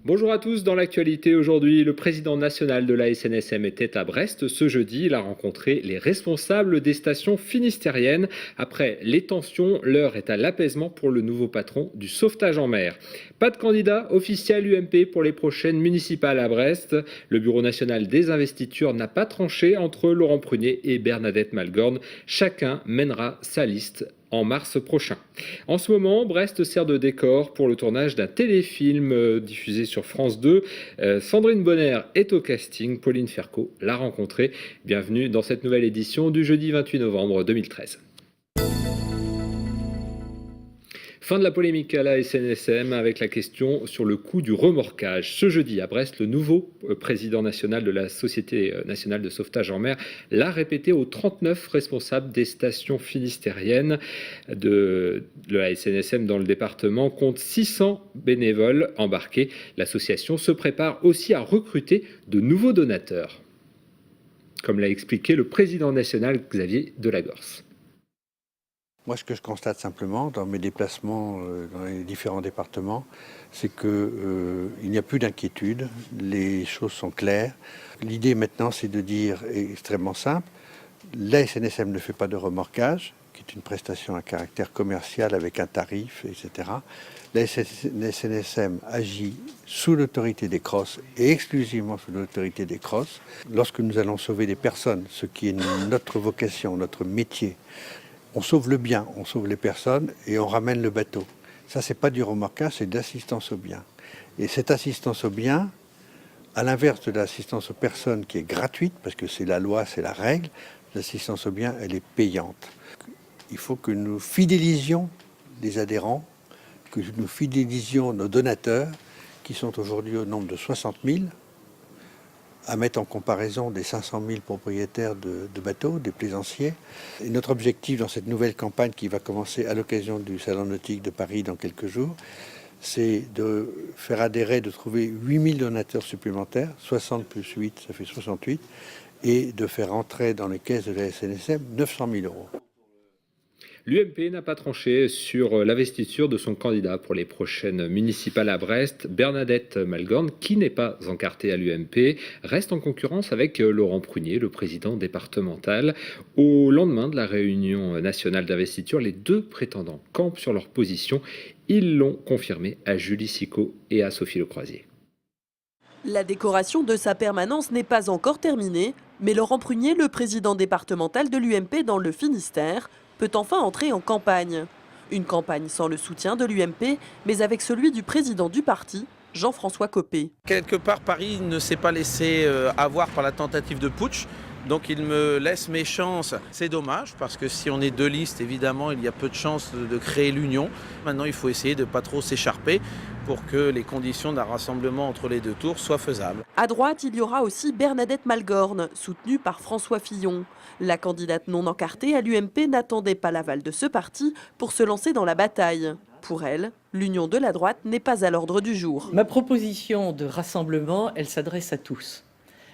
Bonjour à tous, dans l'actualité aujourd'hui, le président national de la SNSM était à Brest ce jeudi. Il a rencontré les responsables des stations finistériennes. Après les tensions, l'heure est à l'apaisement pour le nouveau patron du sauvetage en mer. Pas de candidat officiel UMP pour les prochaines municipales à Brest. Le Bureau national des investitures n'a pas tranché entre Laurent Prunier et Bernadette Malgorn. Chacun mènera sa liste en mars prochain. En ce moment, Brest sert de décor pour le tournage d'un téléfilm diffusé sur France 2. Sandrine Bonner est au casting, Pauline Ferco l'a rencontrée. Bienvenue dans cette nouvelle édition du jeudi 28 novembre 2013. Fin de la polémique à la SNSM avec la question sur le coût du remorquage. Ce jeudi à Brest, le nouveau président national de la Société nationale de sauvetage en mer l'a répété aux 39 responsables des stations finistériennes de la SNSM dans le département, compte 600 bénévoles embarqués. L'association se prépare aussi à recruter de nouveaux donateurs, comme l'a expliqué le président national Xavier Delagorce. Moi, ce que je constate simplement dans mes déplacements dans les différents départements, c'est qu'il n'y a plus d'inquiétude, les choses sont claires. L'idée maintenant, c'est de dire, extrêmement simple, la SNSM ne fait pas de remorquage, qui est une prestation à caractère commercial avec un tarif, etc. La SNSM agit sous l'autorité des CROSS et exclusivement sous l'autorité des CROSS. Lorsque nous allons sauver des personnes, ce qui est notre vocation, notre métier, on sauve le bien, on sauve les personnes et on ramène le bateau. Ça, c'est pas du remorquage, c'est d'assistance au bien. Et cette assistance au bien, à l'inverse de l'assistance aux personnes qui est gratuite, parce que c'est la loi, c'est la règle, l'assistance au bien, elle est payante. Il faut que nous fidélisions les adhérents, que nous fidélisions nos donateurs, qui sont aujourd'hui au nombre de 60 000, à mettre en comparaison des 500 000 propriétaires de bateaux, des plaisanciers. Et notre objectif dans cette nouvelle campagne qui va commencer à l'occasion du Salon nautique de Paris dans quelques jours, c'est de faire adhérer, de trouver 8 000 donateurs supplémentaires, 60 plus 8, ça fait 68, et de faire entrer dans les caisses de la SNSM 900 000 euros. L'UMP n'a pas tranché sur l'investiture de son candidat pour les prochaines municipales à Brest. Bernadette Malgorn, qui n'est pas encartée à l'UMP, reste en concurrence avec Laurent Prunier, le président départemental. Au lendemain de la réunion nationale d'investiture, les deux prétendants campent sur leur position. Ils l'ont confirmé à Julie Sicot et à Sophie Lecroisier. La décoration de sa permanence n'est pas encore terminée, mais Laurent Prunier, le président départemental de l'UMP dans le Finistère, peut enfin entrer en campagne. Une campagne sans le soutien de l'UMP, mais avec celui du président du parti, Jean-François Copé. Quelque part, Paris ne s'est pas laissé avoir par la tentative de putsch. Donc il me laisse mes chances. C'est dommage parce que si on est deux listes, évidemment, il y a peu de chances de créer l'union. Maintenant, il faut essayer de ne pas trop s'écharper pour que les conditions d'un rassemblement entre les deux tours soient faisables. À droite, il y aura aussi Bernadette Malgorn, soutenue par François Fillon. La candidate non encartée à l'UMP n'attendait pas l'aval de ce parti pour se lancer dans la bataille. Pour elle, l'union de la droite n'est pas à l'ordre du jour. Ma proposition de rassemblement, elle s'adresse à tous.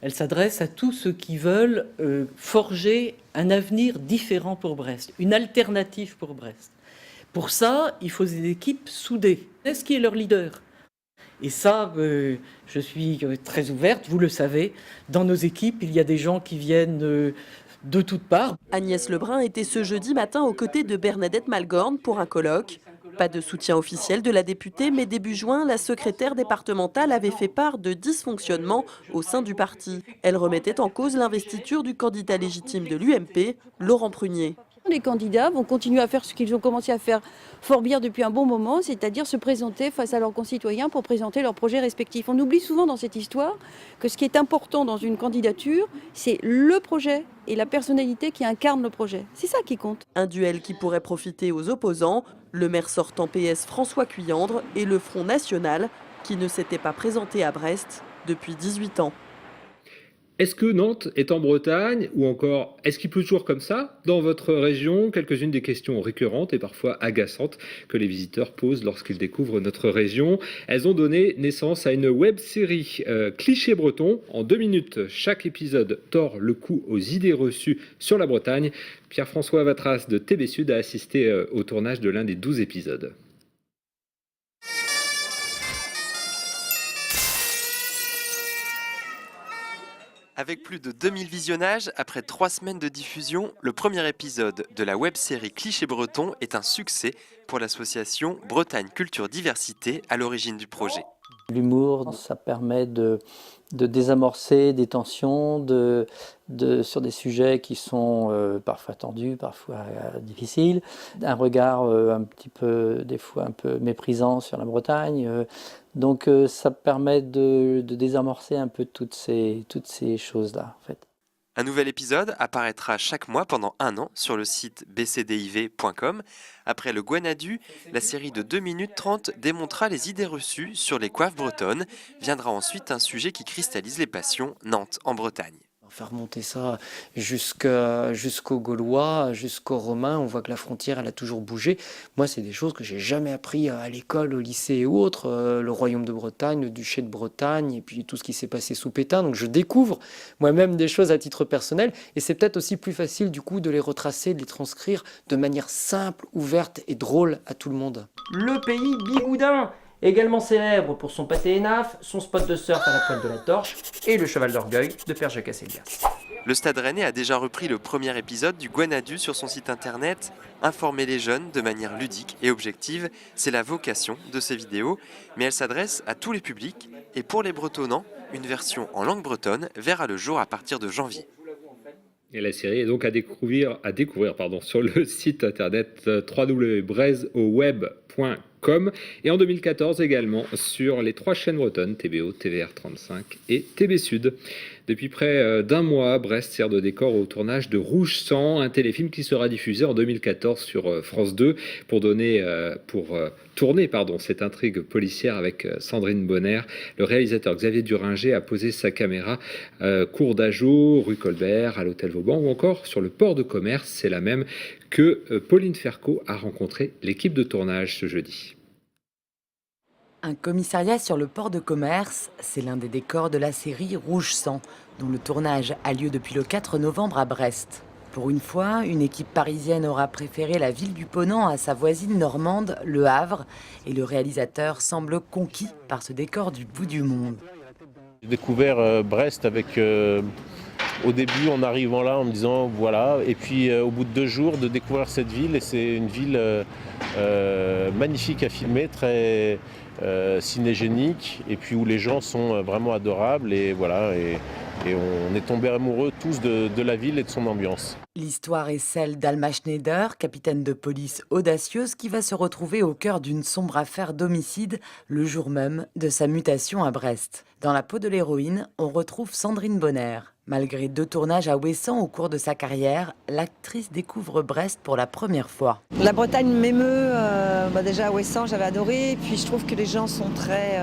Elle s'adresse à tous ceux qui veulent forger un avenir différent pour Brest, une alternative pour Brest. Pour ça, il faut des équipes soudées. Est-ce qui est leur leader ? Et ça, je suis très ouverte, vous le savez. Dans nos équipes, il y a des gens qui viennent de toutes parts. Agnès Lebrun était ce jeudi matin aux côtés de Bernadette Malgorn pour un colloque. Pas de soutien officiel de la députée, mais début juin, la secrétaire départementale avait fait part de dysfonctionnements au sein du parti. Elle remettait en cause l'investiture du candidat légitime de l'UMP, Laurent Prunier. Les candidats vont continuer à faire ce qu'ils ont commencé à faire fort bien depuis un bon moment, c'est-à-dire se présenter face à leurs concitoyens pour présenter leurs projets respectifs. On oublie souvent dans cette histoire que ce qui est important dans une candidature, c'est le projet et la personnalité qui incarne le projet. C'est ça qui compte. Un duel qui pourrait profiter aux opposants, le maire sortant PS François Cuyandre et le Front National qui ne s'était pas présenté à Brest depuis 18 ans. Est-ce que Nantes est en Bretagne ou encore est-ce qu'il pleut toujours comme ça dans votre région? Quelques-unes des questions récurrentes et parfois agaçantes que les visiteurs posent lorsqu'ils découvrent notre région. Elles ont donné naissance à une web-série cliché breton. En 2 minutes, chaque épisode tord le cou aux idées reçues sur la Bretagne. Pierre-François Vatras de TB Sud a assisté au tournage de l'un des 12 épisodes. Avec plus de 2000 visionnages, après 3 semaines de diffusion, le premier épisode de la web-série Clichés Bretons est un succès pour l'association Bretagne Culture Diversité à l'origine du projet. L'humour, ça permet de désamorcer des tensions sur des sujets qui sont parfois tendus, parfois difficiles. Un regard un petit peu, des fois un peu méprisant sur la Bretagne. Donc ça permet de désamorcer un peu toutes ces choses-là, en fait. Un nouvel épisode apparaîtra chaque mois pendant 1 an sur le site bcdiv.com. Après le Gwenadu, la série de 2 minutes 30 démontra les idées reçues sur les coiffes bretonnes. Viendra ensuite un sujet qui cristallise les passions, Nantes en Bretagne. Faire monter ça jusqu'aux Gaulois, jusqu'aux Romains, on voit que la frontière elle a toujours bougé. Moi c'est des choses que j'ai jamais appris à l'école, au lycée ou autre, le royaume de Bretagne, le duché de Bretagne et puis tout ce qui s'est passé sous Pétain. Donc je découvre moi-même des choses à titre personnel et c'est peut-être aussi plus facile du coup de les retracer, de les transcrire de manière simple, ouverte et drôle à tout le monde. Le pays bigoudin, également célèbre pour son pâté énaf, son spot de surf à la pointe de la Torche et le cheval d'orgueil de Père Jacques Asselias. Le Stade Rennais a déjà repris le premier épisode du Gwenadu sur son site internet. Informer les jeunes de manière ludique et objective, c'est la vocation de ces vidéos, mais elle s'adresse à tous les publics et pour les Bretonnants, une version en langue bretonne verra le jour à partir de janvier. Et la série est donc à découvrir sur le site internet www.breizoweb.com et en 2014 également sur les 3 chaînes bretonnes TBO, TVR35 et TB Sud. Depuis près d'1 mois, Brest sert de décor au tournage de Rouge Sang, un téléfilm qui sera diffusé en 2014 sur France 2 pour tourner cette intrigue policière avec Sandrine Bonner. Le réalisateur Xavier Duringer a posé sa caméra cour d'Ageau, rue Colbert, à l'hôtel Vauban ou encore sur le port de commerce. C'est là même que Pauline Ferco a rencontré l'équipe de tournage ce jeudi. Un commissariat sur le port de commerce, c'est l'un des décors de la série Rouge Sang, dont le tournage a lieu depuis le 4 novembre à Brest. Pour une fois, une équipe parisienne aura préféré la ville du Ponant à sa voisine normande, Le Havre, et le réalisateur semble conquis par ce décor du bout du monde. J'ai découvert Brest au début en arrivant là en me disant voilà, et puis au bout de 2 jours de découvrir cette ville, et c'est une ville magnifique à filmer, très cinégénique, et puis où les gens sont vraiment adorables, et voilà, et on est tombés amoureux tous de la ville et de son ambiance. L'histoire est celle d'Alma Schneider, capitaine de police audacieuse qui va se retrouver au cœur d'une sombre affaire d'homicide le jour même de sa mutation à Brest. Dans la peau de l'héroïne, on retrouve Sandrine Bonner. Malgré 2 tournages à Ouessant au cours de sa carrière, l'actrice découvre Brest pour la première fois. La Bretagne m'émeut, déjà à Ouessant j'avais adoré, et puis je trouve que les gens sont très,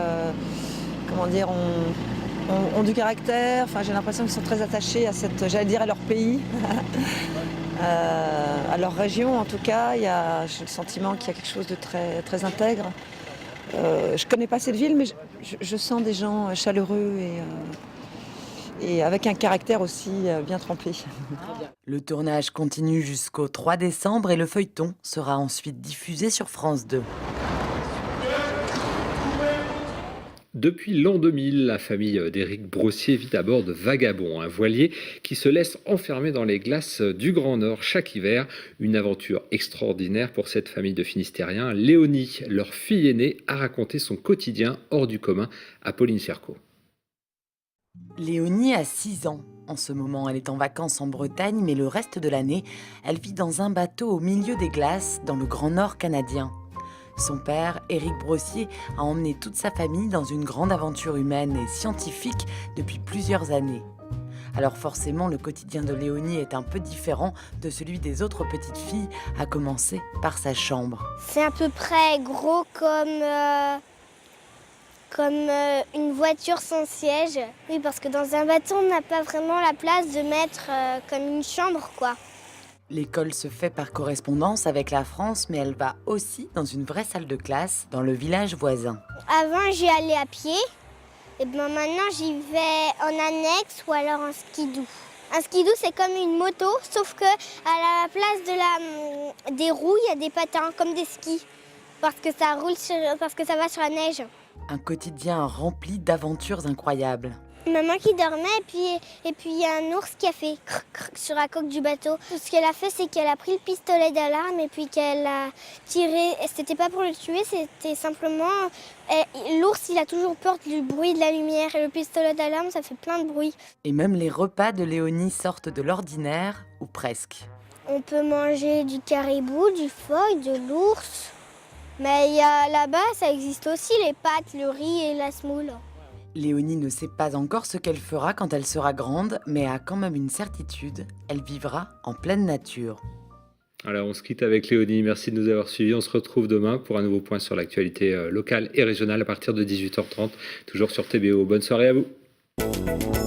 ont du caractère, j'ai l'impression qu'ils sont très attachés à à leur pays, à leur région en tout cas. J'ai le sentiment qu'il y a quelque chose de très, très intègre. Je ne connais pas cette ville, mais je sens des gens chaleureux et avec un caractère aussi bien trempé. Le tournage continue jusqu'au 3 décembre et le feuilleton sera ensuite diffusé sur France 2. Depuis l'an 2000, la famille d'Éric Brossier vit à bord de Vagabond, un voilier qui se laisse enfermer dans les glaces du Grand Nord chaque hiver. Une aventure extraordinaire pour cette famille de Finistériens. Léonie, leur fille aînée, a raconté son quotidien hors du commun à Pauline Ferco. Léonie a 6 ans. En ce moment, elle est en vacances en Bretagne, mais le reste de l'année, elle vit dans un bateau au milieu des glaces dans le Grand Nord canadien. Son père, Éric Brossier, a emmené toute sa famille dans une grande aventure humaine et scientifique depuis plusieurs années. Alors forcément, le quotidien de Léonie est un peu différent de celui des autres petites filles, à commencer par sa chambre. C'est à peu près gros comme une voiture sans siège. Oui, parce que dans un bateau, on n'a pas vraiment la place de mettre comme une chambre, quoi. L'école se fait par correspondance avec la France, mais elle va aussi dans une vraie salle de classe dans le village voisin. Avant, j'y allais à pied. Et maintenant, j'y vais en annexe ou alors en skidoo. Un skidoo, c'est comme une moto, sauf que à la place des roues, il y a des patins, comme des skis. Parce que ça va sur la neige. Un quotidien rempli d'aventures incroyables. Maman qui dormait et puis il y a un ours qui a fait cric, cric sur la coque du bateau. Tout ce qu'elle a fait, c'est qu'elle a pris le pistolet d'alarme et puis qu'elle a tiré. C'était pas pour le tuer, c'était simplement... L'ours, il a toujours peur du bruit de la lumière et le pistolet d'alarme, ça fait plein de bruit. Et même les repas de Léonie sortent de l'ordinaire, ou presque. On peut manger du caribou, du phoque, de l'ours. Mais là-bas, ça existe aussi, les pâtes, le riz et la semoule. Léonie ne sait pas encore ce qu'elle fera quand elle sera grande, mais a quand même une certitude, elle vivra en pleine nature. Alors on se quitte avec Léonie, merci de nous avoir suivis, on se retrouve demain pour un nouveau point sur l'actualité locale et régionale à partir de 18h30, toujours sur TBO. Bonne soirée à vous.